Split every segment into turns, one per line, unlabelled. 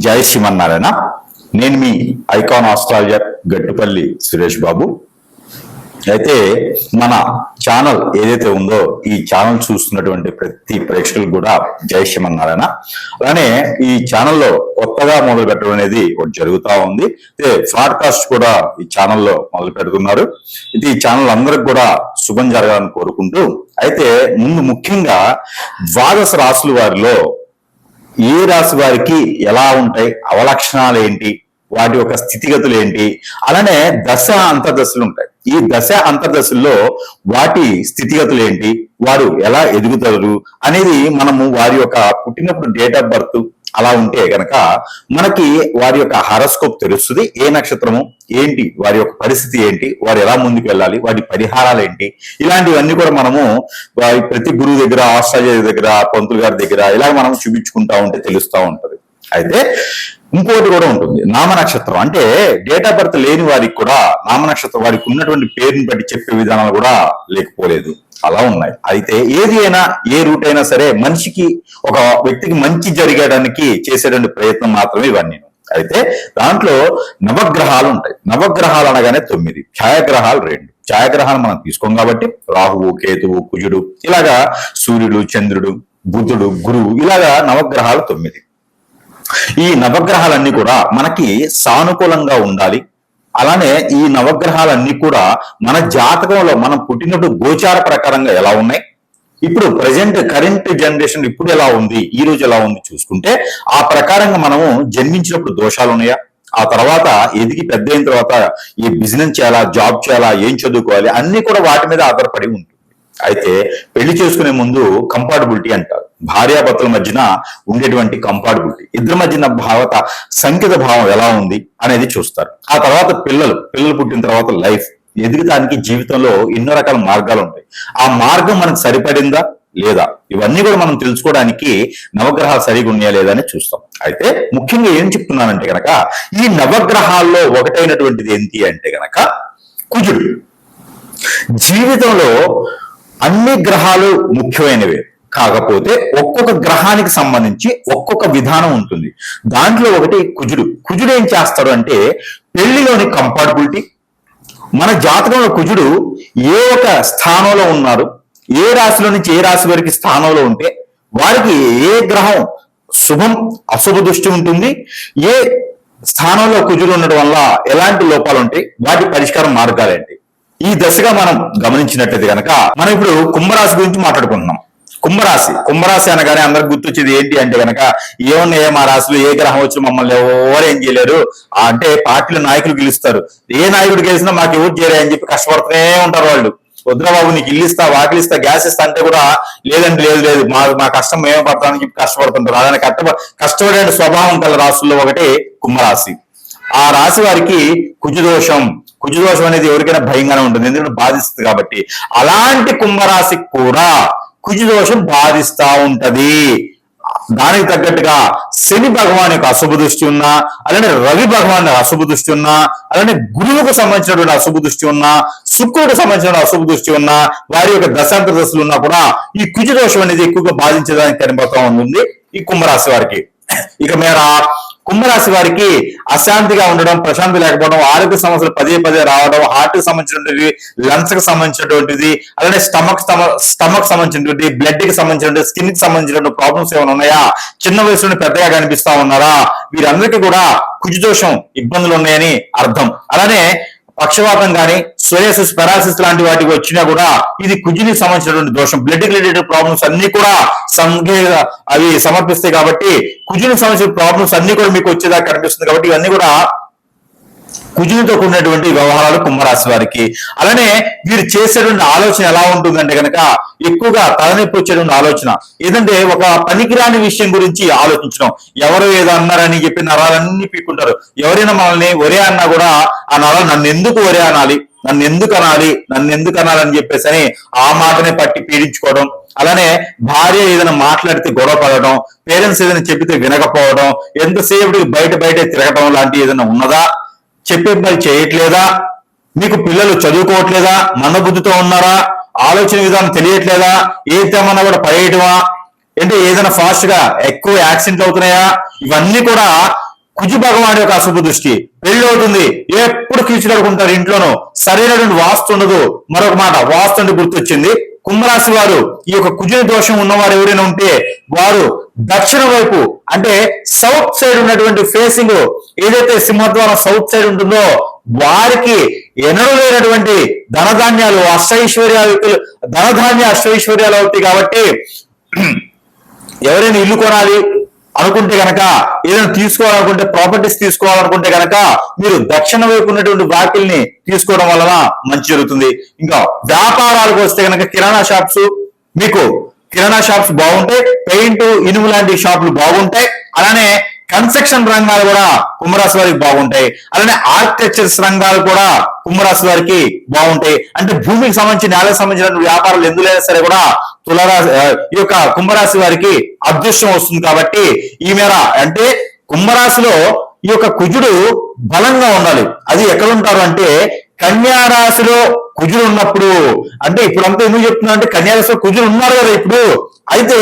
జై శ్రీమన్నారాయణ. నేను మీ icon astrologer Gattupalli Suresh Babu. అయితే మన ఛానల్ ఏదైతే ఉందో ఈ ఛానల్ చూస్తున్నటువంటి ప్రతి ప్రేక్షకులు కూడా జై శ్రీమన్నారాయణ. అలానే ఈ ఛానల్లో కొత్తగా మొదలు పెట్టడం అనేది ఒకటి జరుగుతూ ఉంది. అయితే పాడ్కాస్ట్ కూడా ఈ ఛానల్లో మొదలు పెడుతున్నారు. ఇది ఈ ఛానల్ అందరికి కూడా శుభం జరగాలని కోరుకుంటూ, అయితే ముందు ముఖ్యంగా ద్వాదశ రాశుల వారిలో ఏ రాశి వారికి ఎలా ఉంటాయి, అవలక్షణాలు ఏంటి, వాటి యొక్క స్థితిగతులు ఏంటి, అలానే దశ అంతర్దశలు ఉంటాయి. ఈ దశ అంతర్దశల్లో వాటి స్థితిగతులు ఏంటి, వారు ఎలా ఎదుగుతారు అనేది మనము వారి యొక్క పుట్టినప్పుడు డేట్ ఆఫ్ బర్త్ అలా ఉంటే గనక మనకి వారి యొక్క హారోస్కోప్ తెలుస్తుంది. ఏ నక్షత్రము ఏంటి, వారి యొక్క పరిస్థితి ఏంటి, వారు ఎలా ముందుకు వెళ్ళాలి, వాటి పరిహారాలు ఏంటి, ఇలాంటివన్నీ కూడా మనము ప్రతి గురువు దగ్గర, ఆస్ట్రాలజర్ దగ్గర, పంతులు గారి దగ్గర ఇలా మనం చూపించుకుంటా ఉంటే తెలుస్తూ ఉంటది. అయితే ఇంకోటి కూడా ఉంటుంది, నామ నక్షత్రం. అంటే డేట్ ఆఫ్ బర్త్ లేని వారికి కూడా నామ నక్షత్రం వారికి ఉన్నటువంటి పేరుని బట్టి చెప్పే విధానాలు కూడా లేకపోలేదు, అలా ఉన్నాయి. అయితే ఏది అయినా, ఏ రూట్ అయినా సరే మనిషికి, ఒక వ్యక్తికి మంచి జరిగేయడానికి చేసేటువంటి ప్రయత్నం మాత్రమే ఇవన్నీ. అయితే దాంట్లో నవగ్రహాలు ఉంటాయి. నవగ్రహాలు అనగానే 9, ఛాయాగ్రహాలు 2. ఛాయాగ్రహాలు మనం తీసుకోం కాబట్టి రాహువు, కేతువు, కుజుడు, ఇలాగా సూర్యుడు, చంద్రుడు, బుధుడు, గురువు, ఇలాగా నవగ్రహాలు 9. ఈ నవగ్రహాలన్నీ కూడా మనకి సానుకూలంగా ఉండాలి. అలానే ఈ నవగ్రహాలన్నీ కూడా మన జాతకంలో మనం పుట్టినప్పుడు గోచార ప్రకారంగా ఎలా ఉన్నాయి, ఇప్పుడు ప్రజెంట్ కరెంట్ జనరేషన్ ఇప్పుడు ఎలా ఉంది, ఈ రోజు ఎలా ఉంది చూసుకుంటే ఆ ప్రకారంగా మనము జన్మించినప్పుడు దోషాలు ఉన్నాయా, ఆ తర్వాత ఎదిగి పెద్ద అయిన తర్వాత ఈ బిజినెస్ చేయాలా, జాబ్ చేయాలా, ఏం చదువుకోవాలి, అన్ని కూడా వాటి మీద ఆధారపడి ఉంటుంది. అయితే పెళ్లి చేసుకునే ముందు కంపాటబిలిటీ అంటారు. భార్యాభర్తల మధ్యన ఉండేటువంటి కంపాటబిలిటీ, ఇద్దరి మధ్యన సంకేత భావం ఎలా ఉంది అనేది చూస్తారు. ఆ తర్వాత పిల్లలు పుట్టిన తర్వాత లైఫ్, ఎదుగుతానికి జీవితంలో ఎన్నో రకాల మార్గాలు ఉంటాయి. ఆ మార్గం మనకు సరిపడిందా లేదా, ఇవన్నీ కూడా మనం తెలుసుకోవడానికి నవగ్రహాలు సరిగా ఉన్నాయా లేదా అని చూస్తాం. అయితే ముఖ్యంగా ఏం చెప్తున్నానంటే గనక, ఈ నవగ్రహాల్లో ఒకటైనటువంటిది ఏంటి అంటే గనక కుజుడు. జీవితంలో అన్ని గ్రహాలు ముఖ్యమైనవే, కాకపోతే ఒక్కొక్క గ్రహానికి సంబంధించి ఒక్కొక్క విధానం ఉంటుంది. దాంట్లో ఒకటి కుజుడు. కుజుడు ఏం చేస్తాడు అంటే పెళ్లిలోని కంపాటబిలిటీ, మన జాతకంలో కుజుడు ఏ ఒక స్థానంలో ఉన్నారు, ఏ రాశిలో నుంచి ఏ రాశి వారికి స్థానంలో ఉంటే వారికి ఏ గ్రహం శుభం అశుభ దృష్టి ఉంటుంది, ఏ స్థానంలో కుజుడు ఉండడం వల్ల ఎలాంటి లోపాలు ఉంటాయి, వాటి పరిష్కార మార్గాలేంటి, ఈ దశగా మనం గమనించినట్లయితే కనుక మనం ఇప్పుడు కుంభరాశి గురించి మాట్లాడుకుంటున్నాం. కుంభరాశి అనగానే అందరికి గుర్తొచ్చేది ఏంటి అంటే కనుక, ఏమున్నాయో మా రాశిలో ఏ గ్రహం వచ్చి మమ్మల్ని ఎవరు ఏం చేయలేరు అంటే పార్టీలో నాయకులు గెలుస్తారు, ఏ నాయకుడు గెలిచినా మాకు ఎవరు చేయలే అని చెప్పి కష్టపడుతూనే ఉంటారు వాళ్ళు. వద్దురాబాబు నీకు ఇల్లు ఇస్తా, వాకిలు ఇస్తా, గ్యాస్ ఇస్తా అంటే కూడా లేదండి, లేదు మా కష్టం మేమే పడతామని చెప్పి కష్టపడుతుంటారు. అలానే కష్టపడే స్వభావం గల రాశుల్లో ఒకటి కుంభరాశి. ఆ రాశి వారికి కుజదోషం అనేది ఎవరికైనా భయంగానే ఉంటుంది, ఎందుకంటే బాధిస్తుంది కాబట్టి. అలాంటి కుంభరాశికి కూడా కుజదోషం బాధిస్తా ఉంటది. దానికి తగ్గట్టుగా శని భగవాన్ యొక్క అశుభ దృష్టి ఉన్నా, అలానే రవి భగవాన్ అశుభ దృష్టి ఉన్నా, అలానే గురువుకు సంబంధించినటువంటి అశుభ దృష్టి ఉన్నా, శుక్రుడికి సంబంధించిన అశుభ దృష్టి ఉన్నా, వారి యొక్క దశాంతర దశలు ఉన్నా కూడా ఈ కుజదోషం అనేది ఎక్కువగా బాధించడానికి కనిపిస్తూ ఉంటుంది ఈ కుంభరాశి వారికి. ఇక మేర కుంభరాశి వారికి అశాంతిగా ఉండడం, ప్రశాంతి లేకపోవడం, ఆరోగ్య సమస్యలు పదే రావడం, హార్ట్ కి సంబంధించినటువంటి, లంగ్స్ కి సంబంధించినటువంటిది, అలానే స్టమక్ సంబంధించినటువంటి, బ్లడ్ కి సంబంధించినటువంటి, స్కిన్ కి సంబంధించినటువంటి ప్రాబ్లమ్స్ ఏమైనా ఉన్నాయా, చిన్న వయసులో పెద్దగా కనిపిస్తా ఉన్నారా, వీరందరికీ కూడా కుజదోషం ఇబ్బందులు ఉన్నాయని అర్థం. అలానే పక్షవాతం కానీ, సోరియాసిస్, పెరాలసిస్ లాంటి వాటికి వచ్చినా కూడా ఇది కుజునికి సంబంధించినటువంటి దోషం. బ్లడ్ రిలేటెడ్ ప్రాబ్లమ్స్ అన్ని కూడా అవి సమర్పిస్తాయి కాబట్టి కుజునికి సంబంధించిన ప్రాబ్లమ్స్ అన్ని కూడా మీకు వచ్చేదాకా కనిపిస్తుంది. కాబట్టి ఇవన్నీ కూడా కుజునితో కూడినటువంటి వ్యవహారాలు కుంభరాశి వారికి. అలానే వీరు చేసేటువంటి ఆలోచన ఎలా ఉంటుందంటే కనుక ఎక్కువగా తలనొప్పి వచ్చేటువంటి ఆలోచన, ఏదంటే ఒక పనికిరాని విషయం గురించి ఆలోచించడం. ఎవరు ఏదో అన్నారని చెప్పి నరాలన్నీ పీక్కుంటారు. ఎవరైనా మనల్ని ఒరే అన్నా కూడా ఆ నరాలు నన్ను ఎందుకు ఒరే అనాలి, నన్ను ఎందుకు అనాలని చెప్పేసి అని ఆ మాటనే పట్టి పీడించుకోవడం. అలానే భార్య ఏదైనా మాట్లాడితే గొడవ పడడం, పేరెంట్స్ ఏదైనా చెబితే వినకపోవడం, ఎంతసేపటికి బయట తిరగటం లాంటివి ఏదైనా ఉన్నదా, చెప్పే పని చేయట్లేదా, మీకు పిల్లలు చదువుకోవట్లేదా, మందబుద్ధితో ఉన్నారా, ఆలోచన విధానం తెలియట్లేదా, ఏ తెమన్నా కూడా పడేయటమా, అంటే ఏదైనా ఫాస్ట్ గా ఎక్కువ యాక్సిడెంట్లు అవుతున్నాయా, ఇవన్నీ కూడా కుజు భగవాన్ యొక్క అశుభ దృష్టి. పెళ్లి అవుతుంది, ఎప్పుడు కీచులాడుకుంటారు ఇంట్లోనూ, సరైనటువంటి వాస్తు ఉండదు. మరొక మాట, వాస్తు అంటే గుర్తొచ్చింది, కుంభరాశి వారు ఈ యొక్క కుజుని దోషం ఉన్నవారు ఎవరైనా ఉంటే వారు దక్షిణ వైపు అంటే సౌత్ సైడ్ ఉన్నటువంటి ఫేసింగ్ ఏదైతే సింహద్వారం సౌత్ సైడ్ ఉంటుందో వారికి ఎన్నడూ లేనటువంటి ధనధాన్యాలు అష్టైశ్వర్యాలు, ధనధాన్య అష్టైశ్వర్యాలు అవుతాయి. కాబట్టి ఎవరైనా ఇల్లు కొనాలి అనుకుంటే గనక, ఏదైనా తీసుకోవాలనుకుంటే, ప్రాపర్టీస్ తీసుకోవాలనుకుంటే గనక మీరు దక్షిణ వైపు ఉన్నటువంటి వాకిల్ని తీసుకోవడం వలన మంచి జరుగుతుంది. ఇంకా వ్యాపారాలకు వస్తే గనక కిరాణా షాప్స్, మీకు కిరాణా షాప్స్ బాగుంటాయి, పెయింట్ ఇనుము లాంటి షాపులు బాగుంటాయి. అలానే కన్స్ట్రక్షన్ రంగాలు కూడా కుంభరాశి వారికి బాగుంటాయి. అలానే ఆర్కిటెక్చర్స్ రంగాలు కూడా కుంభరాశి వారికి బాగుంటాయి. అంటే భూమికి సంబంధించి, నేలకు సంబంధించిన వ్యాపారాలు ఎందులైనా సరే కూడా తులారాశి ఈ యొక్క కుంభరాశి వారికి అదృష్టం వస్తుంది. కాబట్టి ఈ మేర అంటే కుంభరాశిలో ఈ యొక్క కుజుడు బలంగా ఉండాలి. అది ఎక్కడ ఉంటారు అంటే కన్యా రాశిలో కుజుడు ఉన్నప్పుడు. అంటే ఇప్పుడంతా ఎందుకు చెప్తున్నా అంటే కన్యా రాశిలో కుజుడు ఉన్నారు కదా ఇప్పుడు. అయితే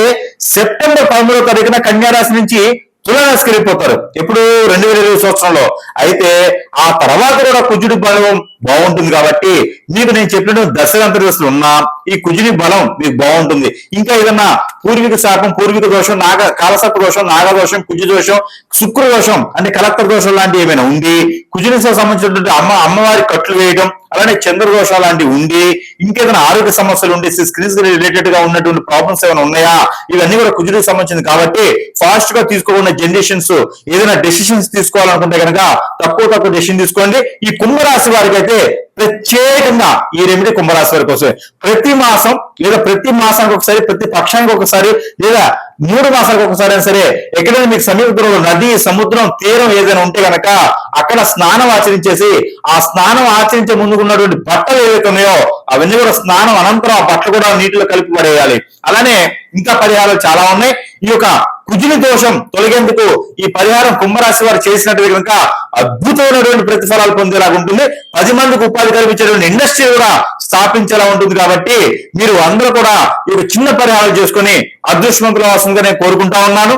సెప్టెంబర్ 13వ తారీఖున కన్యా రాశి నుంచి తులారాశికి వెళ్ళిపోతారు. ఎప్పుడు 2020 సంవత్సరంలో. అయితే ఆ తర్వాత కూడా కుజుడి బలం బాగుంటుంది. కాబట్టి మీకు నేను చెప్పినట్టు దశరాంతర్దశలు ఉన్నా ఈ కుజుని బలం మీకు బాగుంటుంది. ఇంకా ఏదన్నా పూర్వీక శాపం, పూర్వీక దోషం, కాలసర్ప దోషం, నాగదోషం, కుజు దోషం, శుక్ర దోషం అంటే కలెక్టర్ దోషం లాంటివి ఏమైనా ఉండి, కుజునికి సంబంధించినటువంటి అమ్మవారి కట్లు వేయడం, అలానే చంద్ర దోషాలు లాంటివి ఉండి, ఇంకేదైనా ఆరోగ్య సమస్యలు ఉండి, స్క్రీన్ రిలేటెడ్ గా ఉన్నటువంటి ప్రాబ్లమ్స్ ఏమైనా ఉన్నాయా, ఇవన్నీ కూడా కుజుడికి సంబంధించింది. కాబట్టి ఫాస్ట్ గా తీసుకోకుండా జనరేషన్స్ ఏదైనా డెసిషన్స్ తీసుకోవాలనుకుంటే కనుక తక్కువ డెసిషన్ తీసుకోండి. ఈ కుంభరాశి వారికి అయితే ప్రత్యేకంగా ఈ రెమెడీ కుంభరాశి వారికి వస్తుంది. ప్రతి మాసం లేదా ప్రతి మాసానికి ఒకసారి, ప్రతి పక్షానికి ఒకసారి, లేదా 3 మాసాలకు ఒకసారి అయినా సరే ఎక్కడైనా మీకు సమీపంలో నది, సముద్రం, తీరం ఏదైనా ఉంటే గనక అక్కడ స్నానం ఆచరించేసి, ఆ స్నానం ఆచరించే ముందుకు ఉన్నటువంటి బట్టలు ఏవైతే ఉన్నాయో అవన్నీ కూడా స్నానం అనంతరం ఆ బట్టలు కూడా నీటిలో కలిపి పడేయాలి. అలానే ఇంకా పరిహారాలు చాలా ఉన్నాయి. ఈ యొక్క కుజుని దోషం తొలగేందుకు ఈ పరిహారం కుంభరాశి వారు చేసినట్టు కనుక అద్భుతమైనటువంటి ప్రతిఫలాలు పొందేలాగా ఉంటుంది. 10 మందికి ఉపాధి కల్పించేటువంటి ఇండస్ట్రీ కూడా స్థాపించేలా ఉంటుంది. కాబట్టి మీరు అందరూ కూడా ఈ చిన్న పరిహారాలు చేసుకుని అదృష్టవంతులు అవసరంగా నేను కోరుకుంటా ఉన్నాను.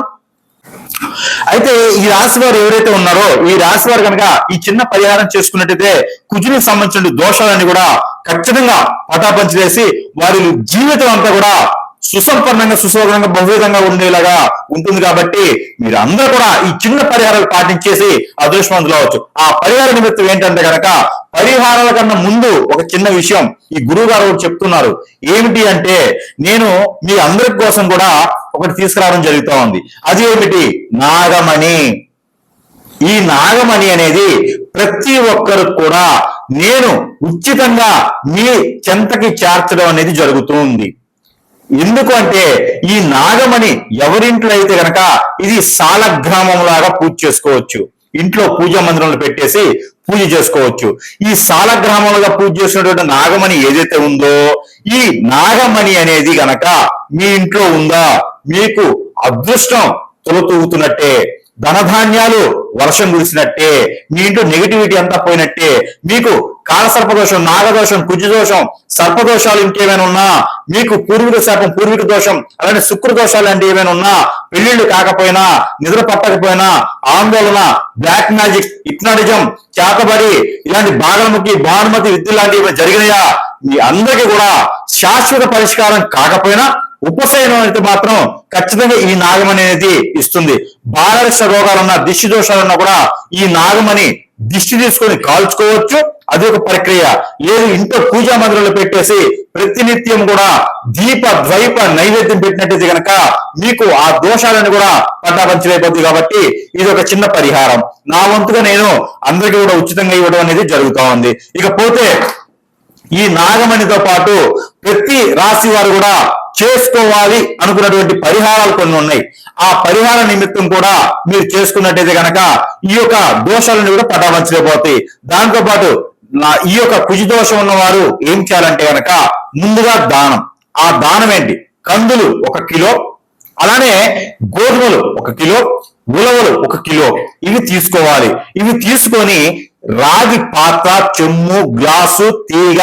అయితే ఈ రాశి వారు ఎవరైతే ఉన్నారో ఈ రాశి వారు కనుక ఈ చిన్న పరిహారం చేసుకున్నట్టయితే కుజునికి సంబంధించిన దోషాలన్నీ కూడా ఖచ్చితంగా పటాపంచి వేసి వారి జీవితం అంతా కూడా సుసంపన్నంగా, సుశోభనంగా, బహువిధంగా ఉండేలాగా ఉంటుంది. కాబట్టి మీరు అందరూ కూడా ఈ చిన్న పరిహారాలు పాటించేసి అదృష్టవంతులు అవ్వచ్చు. ఆ పరిహార నిమిత్తం ఏంటంటే కనుక పరిహారాల కన్నా ముందు ఒక చిన్న విషయం ఈ గురువు గారు చెప్తున్నారు. ఏమిటి అంటే నేను మీ అందరి కోసం కూడా ఒకటి తీసుకురావడం జరుగుతూ ఉంది. అది ఏమిటి? నాగమణి. ఈ నాగమణి అనేది ప్రతి ఒక్కరు కూడా నేను ఉచితంగా మీ చెంతకి చేర్చడం అనేది జరుగుతుంది. ఎందుకు అంటే ఈ నాగమణి ఎవరింట్లో అయితే గనక ఇది సాలగ్రామం లాగా పూజ చేసుకోవచ్చు. ఇంట్లో పూజా మందిరంలో పెట్టేసి పూజ చేసుకోవచ్చు. ఈ సాలగ్రామంగా పూజ చేసినటువంటి నాగమణి ఏదైతే ఉందో ఈ నాగమణి అనేది గనక మీ ఇంట్లో ఉందా మీకు అదృష్టం తొలతూగుతున్నట్టే, ధనధాన్యాలు వర్షం కురిసినట్టే, మీ ఇంట్లో నెగిటివిటీ అంతా పోయినట్టే. మీకు కాలసర్పదోషం, నాగదోషం, కుజదోషం, సర్పదోషాలు ఇంకేమైనా ఉన్నా, మీకు పూర్వీక శాపం, పూర్వీక దోషం, అలానే శుక్ర దోషాలు అంటే ఏమైనా ఉన్నా, పెళ్లిళ్ళు కాకపోయినా, నిద్ర పట్టకపోయినా, ఆందోళన, బ్లాక్ మ్యాజిక్, హిప్నాటిజం, చేతబడి, ఇలాంటి బాగలముఖి, భానుమతి విద్యలు లాంటివి జరిగినాయా, మీ అందరికీ కూడా శాశ్వత పరిష్కారం కాకపోయినా ఉపశమనం అయితే మాత్రం ఖచ్చితంగా ఈ నాగమణి అనేది ఇస్తుంది. బాలరిష రోగాలున్నా, దిష్టి దోషాలున్నా కూడా ఈ నాగమణి దిష్టి తీసుకొని కాల్చుకోవచ్చు. అది ఒక ప్రక్రియ. లేదు ఇంట్లో పూజా మందిరంలో పెట్టేసి ప్రతినిత్యం కూడా దీప ద్వైప నైవేద్యం పెట్టినట్టయితే కనుక మీకు ఆ దోషాలను కూడా పట్టాపంచమైపోతుంది. కాబట్టి ఇది ఒక చిన్న పరిహారం. నా వంతుగా నేను అందరికీ కూడా ఉచితంగా ఇవ్వడం అనేది జరుగుతూ ఉంది. ఇకపోతే ఈ నాగమణితో పాటు ప్రతి రాశి వారు కూడా చేసుకోవాలి అనుకున్నటువంటి పరిహారాలు కొన్ని ఉన్నాయి. ఆ పరిహార నిమిత్తం కూడా మీరు చేసుకున్నట్టయితే కనుక ఈ యొక్క దోషాలను కూడా పటాపంచలేకపోతాయి. దాంతో పాటు ఈ యొక్క కుజి దోషం ఉన్నవారు ఏం చేయాలంటే కనుక ముందుగా దానం. ఆ దానం ఏంటి? కందులు 1 కిలో, అలానే గోధుమలు 1 కిలో, ఉలవలు 1 కిలో ఇవి తీసుకోవాలి. ఇవి తీసుకొని రాగి పాత్ర, చెమ్ము, గ్లాసు, తీగ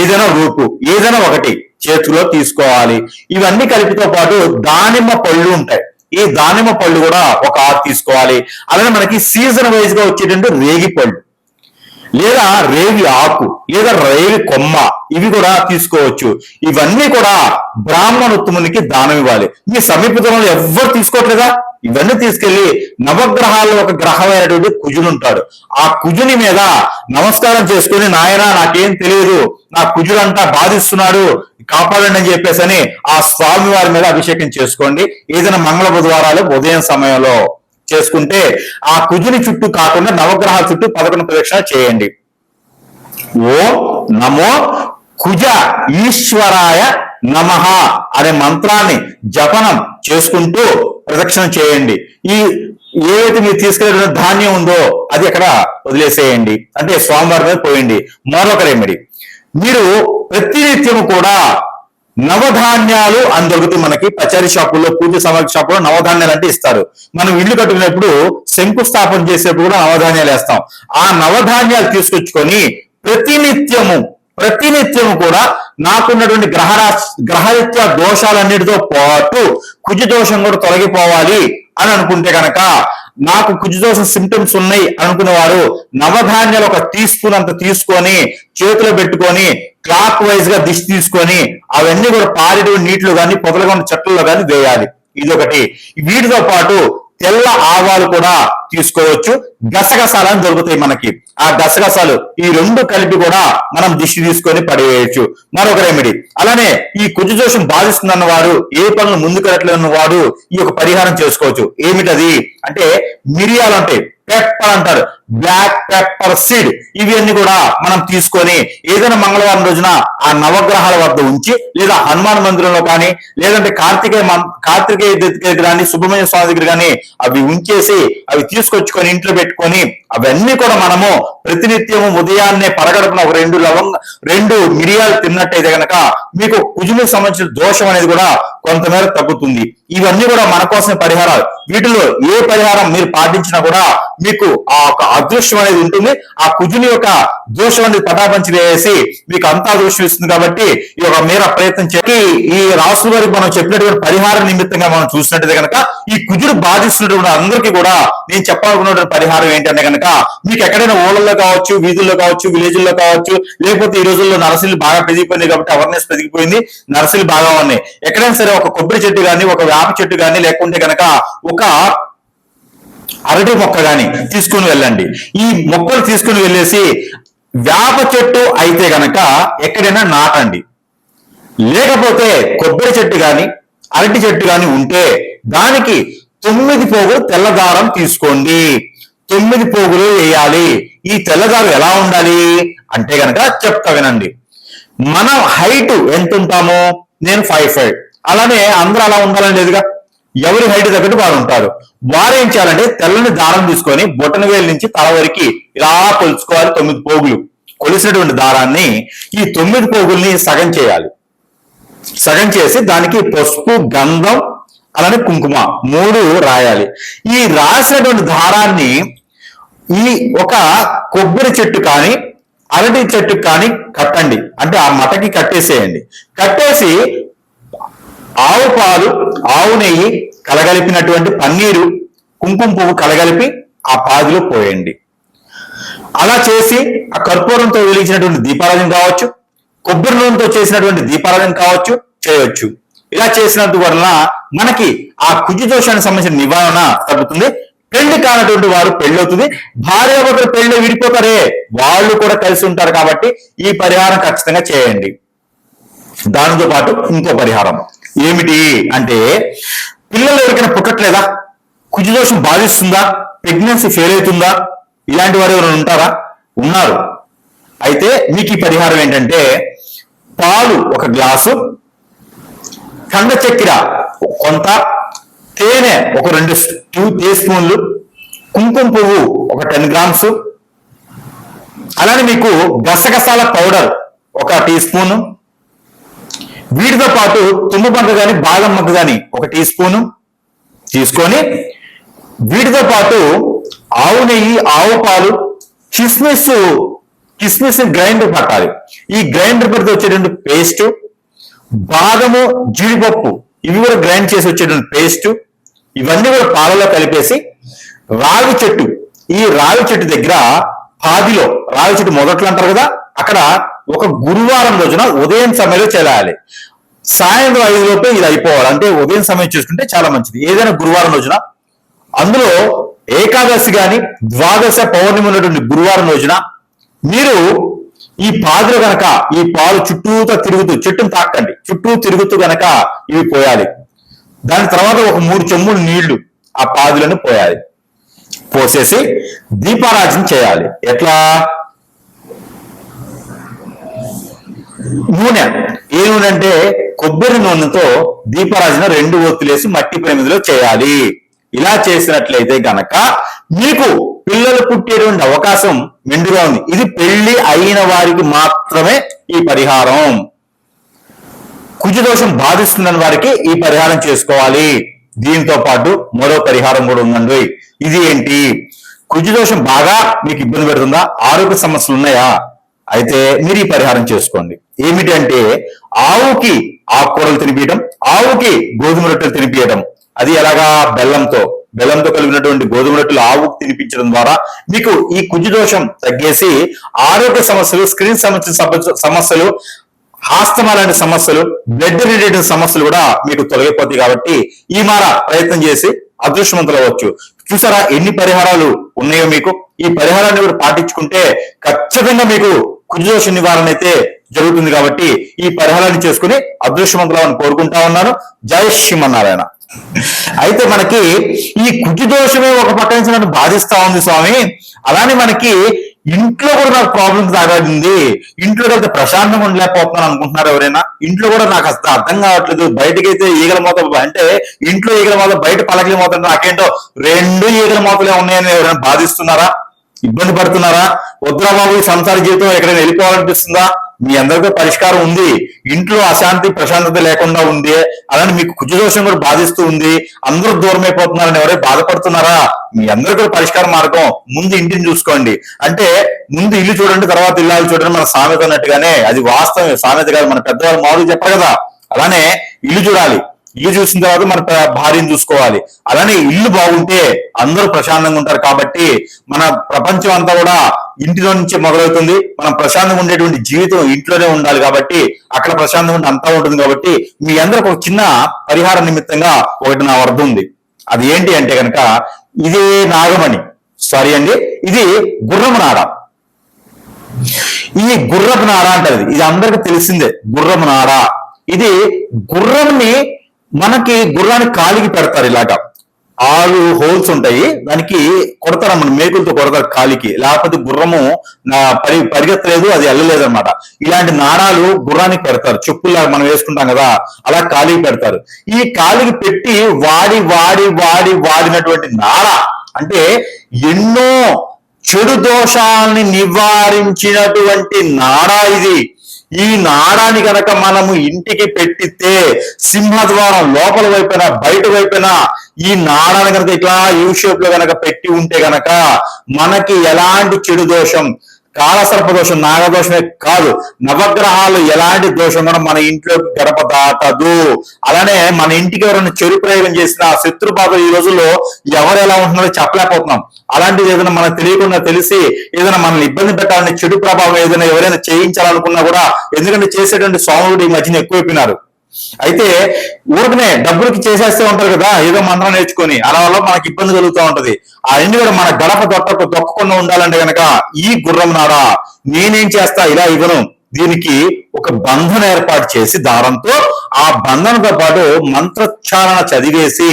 ఏదైనా రూపు ఏదైనా ఒకటి చేతిలో తీసుకోవాలి. ఇవన్నీ కలిపితో పాటు దానిమ్మ పళ్ళు ఉంటాయి, ఈ దానిమ్మ పళ్ళు కూడా ఒక 6 తీసుకోవాలి. అలానే మనకి సీజన్ వైజ్ గా వచ్చేటువంటి రేగి పళ్ళు లేదా రేవి ఆకు లేదా రేవి కొమ్మ ఇవి కూడా తీసుకోవచ్చు. ఇవన్నీ కూడా బ్రాహ్మణోత్తమునికి దానం ఇవ్వాలి. మీ సమీపంలో ఎవ్వరు తీసుకోవట్లేదా? ఇవన్నీ తీసుకెళ్లి నవగ్రహాల్లో ఒక గ్రహమైనటువంటి కుజుడు ఉంటాడు, ఆ కుజుని మీద నమస్కారం చేసుకుని, నాయన నాకేం తెలియదు, నా కుజుడంతా బాధిస్తున్నాడు, కాపాడండి అని చెప్పేసి అని ఆ స్వామి వారి మీద అభిషేకం చేసుకోండి. ఏదైనా మంగళ బుధవారాలు ఉదయం సమయంలో చేసుకుంటే ఆ కుజుని చుట్టూ కాకుండా నవగ్రహాల చుట్టూ 11 ప్రదక్షిణ చేయండి. ఓం నమో కుజ ఈశ్వరాయ నమః అనే మంత్రాన్ని జపనం చేసుకుంటూ ప్రదక్షిణ చేయండి. ఈ ఏవైతే మీరు తీసుకెళ్ళిన ధాన్యం ఉందో అది అక్కడ వదిలేసేయండి, అంటే స్వామివారి మీద పోయండి. మరొక రెమెడీ, మీరు ప్రతినిత్యము కూడా నవధాన్యాలు అని దొరుకుతాయి మనకి పచారీ షాపుల్లో, పూజ సామాగ్రి షాపుల్లో నవధాన్యాలు అంటే ఇస్తారు. మనం ఇల్లు కట్టుకునేప్పుడు శంకుస్థాపన చేసేప్పుడు కూడా నవధాన్యాలు వేస్తాం. ఆ నవధాన్యాలు తీసుకొచ్చుకొని ప్రతినిత్యము కూడా నాకున్నటువంటి గ్రహరీత్యా దోషాలన్నిటితో పాటు కుజ దోషం కూడా తొలగిపోవాలి అని అనుకుంటే కనుక, నాకు కుజదోషం సింటమ్స్ ఉన్నాయి అనుకునే వారు నవధాన్యాలు 1 టీ స్పూన్ అంత తీసుకొని చేతిలో పెట్టుకొని క్లాక్ వైజ్ గా దిష్టి తీసుకొని అవన్నీ కూడా పారేటువంటి నీటిలో కానీ పొదలుగా ఉన్న చెట్లలో కానీ వేయాలి. ఇదొకటి. వీటితో పాటు తెల్ల ఆవాలు కూడా తీసుకోవచ్చు. గసగసాలని దొరుకుతాయి మనకి, ఆ గసగసాలు ఈ 2 కలిపి కూడా మనం దిష్టి తీసుకొని పడేయచ్చు. మరొక రెమెడీ, అలానే ఈ కుజ దోషం బాధిస్తుందన్న వారు, ఏ పనులు ముందుకెళ్ళట్లేదన్న వాడు ఈ యొక్క పరిహారం చేసుకోవచ్చు. ఏమిటది అంటే మిరియాలు ఉంటాయి, పెప్పర్ అంటారు, బ్లాక్ పెప్పర్ సీడ్, ఇవన్నీ కూడా మనం తీసుకొని ఏదైనా మంగళవారం రోజున ఆ నవగ్రహాల వద్ద ఉంచి, లేదా హనుమాన్ మందిరంలో కానీ, లేదంటే కార్తికేయ దగ్గర కానీ, సుబ్రహ్మణ్య స్వామి దగ్గర కానీ అవి ఉంచేసి అవి తీసుకొచ్చుకొని ఇంట్లో పెట్టుకొని అవన్నీ కూడా మనము ప్రతినిత్యము ఉదయాన్నే పరగడుపున ఒక 2 మిరియాలు తిన్నట్టయితే కనుక మీకు కుజులకు సంబంధించిన దోషం అనేది కూడా కొంతమేర తగ్గుతుంది. ఇవన్నీ కూడా మన కోసమే పరిహారాలు. వీటిలో ఏ పరిహారం మీరు పాటించినా కూడా మీకు ఆ అదృష్టం అనేది ఉంటుంది. ఆ కుజుని యొక్క దోషం అనేది పటాపంచి వేసి మీకు అంతా అదృష్టం ఇస్తుంది. కాబట్టి ఈ యొక్క మేర ప్రయత్నం చేసి ఈ రాసు వారికి మనం చెప్పినటువంటి పరిహార నిమిత్తంగా మనం చూసినట్టయితే కనుక ఈ కుజుడు బాధిస్తున్నటువంటి అందరికీ కూడా నేను చెప్పాలనుకున్నటువంటి పరిహారం ఏంటంటే కనుక, మీకు ఎక్కడైనా ఊళ్ళల్లో కావచ్చు, వీధుల్లో కావచ్చు, విలేజ్ల్లో కావచ్చు, లేకపోతే ఈ రోజుల్లో నర్సరీలు బాగా పెరిగిపోయింది కాబట్టి అవేర్నెస్ పెరిగిపోయింది, నర్సరీలు బాగా ఉన్నాయి. ఎక్కడైనా సరే ఒక కొబ్బరి చెట్టు కానీ, ఒక వేప చెట్టు కానీ, లేకుంటే కనుక ఒక అరటి మొక్క కానీ తీసుకుని వెళ్ళండి. ఈ మొక్కలు తీసుకుని వెళ్ళేసి వేప చెట్టు అయితే గనక ఎక్కడైనా నాటండి. లేకపోతే కొబ్బరి చెట్టు కానీ అరటి చెట్టు కానీ ఉంటే దానికి 9 పోగులు తెల్లదారం తీసుకోండి. 9 పోగులు వేయాలి. ఈ తెల్లదారం ఎలా ఉండాలి అంటే గనక చెప్తా వినండి. మన హైట్ ఎంత ఉంటామో, నేను 5'5", అలానే అందరూ అలా ఉండాలని లేదుగా, ఎవరి హైట్ తగ్గట్టు వారు ఉంటారు. వారు ఏం చేయాలంటే తెల్లని దారం తీసుకొని బొటన వేలు నుంచి తల వరకు ఇలా కొలుచుకోవాలి. 9 పోగులు కొలిసినటువంటి దారాన్ని, ఈ 9 పోగుల్ని సగం చేయాలి. సగం చేసి దానికి పసుపు, గంధం, అలానే కుంకుమ 3 రాయాలి. ఈ రాసినటువంటి దారాన్ని ఈ ఒక కొబ్బరి చెట్టు కానీ అరటి చెట్టు కానీ కట్టండి. అంటే ఆ మటకి కట్టేసేయండి. కట్టేసి ఆవు పాలు, ఆవు నెయ్యి కలగలిపినటువంటి పన్నీరు, కుంకుమ పువ్వు కలగలిపి ఆ పాదిలో పోయండి. అలా చేసి ఆ కర్పూరంతో వెలిగించినటువంటి దీపారాధన కావచ్చు, కొబ్బరి నూనెతో చేసినటువంటి దీపారాధన కావచ్చు చేయవచ్చు. ఇలా చేసినందు వలన మనకి ఆ కుజ దోషానికి సంబంధించిన నివారణ తగ్గుతుంది. పెళ్లి కానటువంటి వారు పెళ్లి అవుతుంది. భార్యాభర్తలు పెళ్లి విడిపోతారే వాళ్ళు కూడా కలిసి ఉంటారు. కాబట్టి ఈ పరిహారం ఖచ్చితంగా చేయండి. దానితో పాటు ఇంకో పరిహారం ఏమిటి అంటే, పిల్లలు ఎవరికైనా పుట్టట్లేదా, కుజదోషం బాధిస్తుందా, ప్రెగ్నెన్సీ ఫెయిల్ అవుతుందా, ఇలాంటి వారు ఎవరైనా ఉంటారా? ఉన్నారు. అయితే మీకు ఈ పరిహారం ఏంటంటే, పాలు 1 గ్లాసు, కండ చక్కెర కొంత, తేనె ఒక 2 టీ స్పూన్లు, కుంకుమ పువ్వు ఒక 10 గ్రామ్స్, అలానే మీకు గసగసాల పౌడర్ 1 టీ స్పూను, వీటితో పాటు తుమ్ము పంట కానీ బాదం మొక్క కానీ 1 టీ స్పూను తీసుకొని, వీటితో పాటు ఆవు నెయ్యి, ఆవు పాలు, కిస్మిస్ గ్రైండర్ పట్టాలి. ఈ గ్రైండర్ పడితే వచ్చేటువంటి పేస్ట్, బాదము, జీడిపప్పు ఇవి కూడా గ్రైండ్ చేసి వచ్చేటువంటి పేస్ట్, ఇవన్నీ కూడా పాలలో కలిపేసి రావి చెట్టు, ఈ రావి చెట్టు దగ్గర పాదిలో, రావి చెట్టు మొదట్లో అంటారు కదా, అక్కడ ఒక గురువారం రోజున ఉదయం సమయంలో చేయాలి. సాయంత్రం 5 లోపే ఇది అయిపోవాలి. అంటే ఉదయం సమయం చేసుకుంటే చాలా మంచిది. ఏదైనా గురువారం రోజున, అందులో ఏకాదశి గాని ద్వాదశ పౌర్ణమి ఉన్నటువంటి గురువారం రోజున మీరు ఈ పాదులు గనక ఈ పాలు చుట్టూతో తిరుగుతూ, చెట్టును తాకండి, చుట్టూ తిరుగుతూ గనక ఇవి పోయాలి. దాని తర్వాత ఒక 3 చెంబులు నీళ్లు ఆ పాదులను పోయాలి. పోసేసి దీపారాజన చేయాలి. ఎట్లా? నూనె, ఏ నూనె అంటే కొబ్బరి నూనెతో దీపారాజన 2 ఒత్తులేసి మట్టి ప్రమిదిలో చేయాలి. ఇలా చేసినట్లయితే గనక మీకు పిల్లలు పుట్టేటువంటి అవకాశం మెండుగా ఉంది. ఇది పెళ్లి అయిన వారికి మాత్రమే ఈ పరిహారం. కుజదోషం బాధిస్తుందని వారికి ఈ పరిహారం చేసుకోవాలి. దీంతో పాటు మరో పరిహారం కూడా ఉందండి. ఇది ఏంటి? కుజదోషం బాగా మీకు ఇబ్బంది పెడుతుందా? ఆరోగ్య సమస్యలు ఉన్నాయా? అయితే మీరు ఈ పరిహారం చేసుకోండి. ఏమిటంటే ఆవుకి ఆకుకూరలు తినిపించడం, ఆవుకి గోధుమ రొట్టెలు తినిపించడం. అది ఎలాగా? బెల్లంతో కలిగినటువంటి గోధుమ రొట్టెలు ఆవుకు తినిపించడం ద్వారా మీకు ఈ కుజదోషం తగ్గేసి ఆరోగ్య సమస్యలు, స్క్రీన్ సమస్యలు, ఆస్తమా లాంటి సమస్యలు, బ్లడ్ రిలేటెడ్ సమస్యలు కూడా మీకు తొలగిపోతాయి. కాబట్టి ఈ మార ప్రయత్నం చేసి అదృష్టవంతులు అవ్వచ్చు. చూసారా ఎన్ని పరిహారాలు ఉన్నాయో మీకు? ఈ పరిహారాన్ని కూడా పాటించుకుంటే ఖచ్చితంగా మీకు కుజదోష నివారణ అయితే జరుగుతుంది. కాబట్టి ఈ పరిహారాన్ని చేసుకుని అదృష్టవంతులని కోరుకుంటా ఉన్నాను. జై శ్రీమన్నారాయణ. అయితే మనకి ఈ కుజదోషమే ఒక పక్క నుంచి నన్ను బాధిస్తా ఉంది స్వామి, అలానే మనకి ఇంట్లో కూడా నాకు ప్రాబ్లమ్స్ తాగాడింది, ఇంట్లో అయితే ప్రశాంతంగా ఉండలేకపోతున్నాను అనుకుంటున్నారు ఎవరైనా? ఇంట్లో కూడా నాకు అసలు అర్థం కావట్లేదు. బయటకైతే ఈగల మూత, అంటే ఇంట్లో ఈగల మూత, బయట పలకల మూత, నాకేంటో 2 ఈగల మూతలే ఉన్నాయని ఎవరైనా బాధిస్తున్నారా? ఇబ్బంది పడుతున్నారా? వద్దురా బాబు ఈ సంసార జీవితం ఎక్కడైనా వెళ్ళిపోవాలనిపిస్తుందా? మీ అందరికీ పరిష్కారం ఉంది. ఇంట్లో అశాంతి ప్రశాంతత లేకుండా ఉంది, అలానే మీకు కుజదోషం కూడా బాధిస్తూ ఉంది, అందరూ దూరం అయిపోతున్నారని ఎవరైనా బాధపడుతున్నారా? మీ అందరికీ పరిష్కార మార్గం, ముందు ఇంటిని చూసుకోండి. అంటే ముందు ఇల్లు చూడండి, తర్వాత ఇల్లాలు చూడండి, మన సామెత అన్నట్టుగానే అది వాస్తవం, సామెత కాదు, మన పెద్దవాళ్ళు మామూలుగా చెప్పరు కదా. అలానే ఇల్లు చూడాలి, ఇల్లు చూసిన తర్వాత మన భార్యను చూసుకోవాలి. అలానే ఇల్లు బాగుంటే అందరూ ప్రశాంతంగా ఉంటారు. కాబట్టి మన ప్రపంచం అంతా కూడా ఇంటిలో నుంచి మొదలవుతుంది. మనం ప్రశాంతంగా ఉండేటువంటి జీవితం ఇంట్లోనే ఉండాలి. కాబట్టి అక్కడ ప్రశాంతంగా ఉంటే అంతా ఉంటుంది. కాబట్టి మీ అందరికి ఒక చిన్న పరిహార నిమిత్తంగా ఒకటి నా వద్ద ఉంది. అది ఏంటి అంటే కనుక ఇదే నాగమణి, సారీ అండి, ఇది గుర్రపు నాడ. ఈ గుర్రపు నాడ అంటది, ఇది అందరికి తెలిసిందే. గుర్రపు నాడ, ఇది గుర్రంని మనకి గుర్రానికి కాలికి పెడతారు. ఇలాగా 6 హోల్స్ ఉంటాయి, దానికి కొడతారు, మన మేకులతో కొడతారు కాలికి, లేకపోతే గుర్రము పరిగెత్తలేదు, అది వెళ్ళలేదు అనమాట. ఇలాంటి నాడాలు గుర్రానికి పెడతారు, చెప్పుల్లాగా మనం వేసుకుంటాం కదా, అలా కాలికి పెడతారు. ఈ కాలికి పెట్టి వాడినటువంటి నాడ అంటే ఎన్నో చెడు దోషాలని నివారించినటువంటి నాడ ఇది. ఈ నాడాన్ని కనుక మనము ఇంటికి పెట్టితే సింహద్వారం లోపల వైపున బయట వైపున ఈ నాడాన్ని కనుక ఇట్లా యూ షేప్ లో కనుక పెట్టి ఉంటే కనుక మనకి ఎలాంటి చెడు దోషం, కాలసర్ప దోషం, నాగదోషమే కాదు, నవగ్రహాలు ఎలాంటి దోషం కూడా మన ఇంట్లో గడప దాటదు. అలానే మన ఇంటికి ఎవరైనా చెడు ప్రయోగం చేసిన శత్రు బాధ ఈ రోజుల్లో ఎవరు ఎలా ఉంటున్నారో చెప్పలేకపోతున్నాం. అలాంటిది ఏదైనా మనకు తెలియకుండా తెలిసి ఏదైనా మనల్ని ఇబ్బంది పెట్టాలని చెడు ప్రభావం ఏదైనా ఎవరైనా చేయించాలనుకున్నా కూడా, ఎందుకంటే చేసేటువంటి స్వాములు ఈ మధ్యన ఎక్కువైపోయినారు. అయితే ఊరికనే డబ్బులకి చేసేస్తూ ఉంటారు కదా, ఏదో మంత్రం నేర్చుకొని, అలా వల్ల మనకి ఇబ్బంది కలుగుతూ ఉంటది. అవన్నీ కూడా మన గడప దొక్కకుండా ఉండాలంటే కనుక ఈ గుర్రం నాడ నేనేం చేస్తా, ఇలా ఇవ్వను, దీనికి ఒక బంధన ఏర్పాటు చేసి దారంతో ఆ బంధనతో పాటు మంత్రోచ్చారణ చదివేసి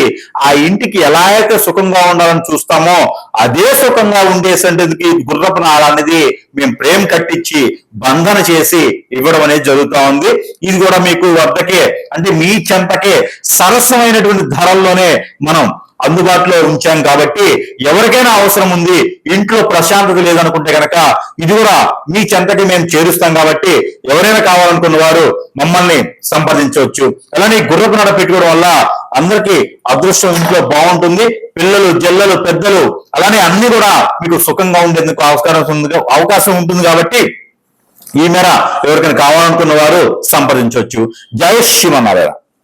ఆ ఇంటికి ఎలా అయితే సుఖంగా ఉండాలని చూస్తామో అదే సుఖంగా ఉండేసరికి గుర్రపు నాడ అనేది మేము ప్రేమ కట్టించి బంధన చేసి ఇవ్వడం అనేది జరుగుతూ ఉంది. ఇది కూడా మీకు వద్దకే, అంటే మీ చెంతకే సరసమైనటువంటి ధరల్లోనే మనం అందుబాటులో ఉంచాం. కాబట్టి ఎవరికైనా అవసరం ఉంది, ఇంట్లో ప్రశాంతత లేదనుకుంటే కనుక ఇది కూడా మీ చెంతకి మేము చేరుస్తాం. కాబట్టి ఎవరైనా కావాలనుకున్న వారు మమ్మల్ని సంప్రదించవచ్చు. అలానే గుర్రపు నాడ పెట్టుకోవడం వల్ల అందరికీ అదృష్టం ఇంట్లో బాగుంటుంది. పిల్లలు, జల్లలు, పెద్దలు అలానే అన్ని కూడా మీకు సుఖంగా ఉండేందుకు అవకాశం ఉంటుంది. కాబట్టి ఈ మేర ఎవరికైనా కావాలనుకున్న వారు సంప్రదించవచ్చు. జై శ్రీమన్నారాయణ.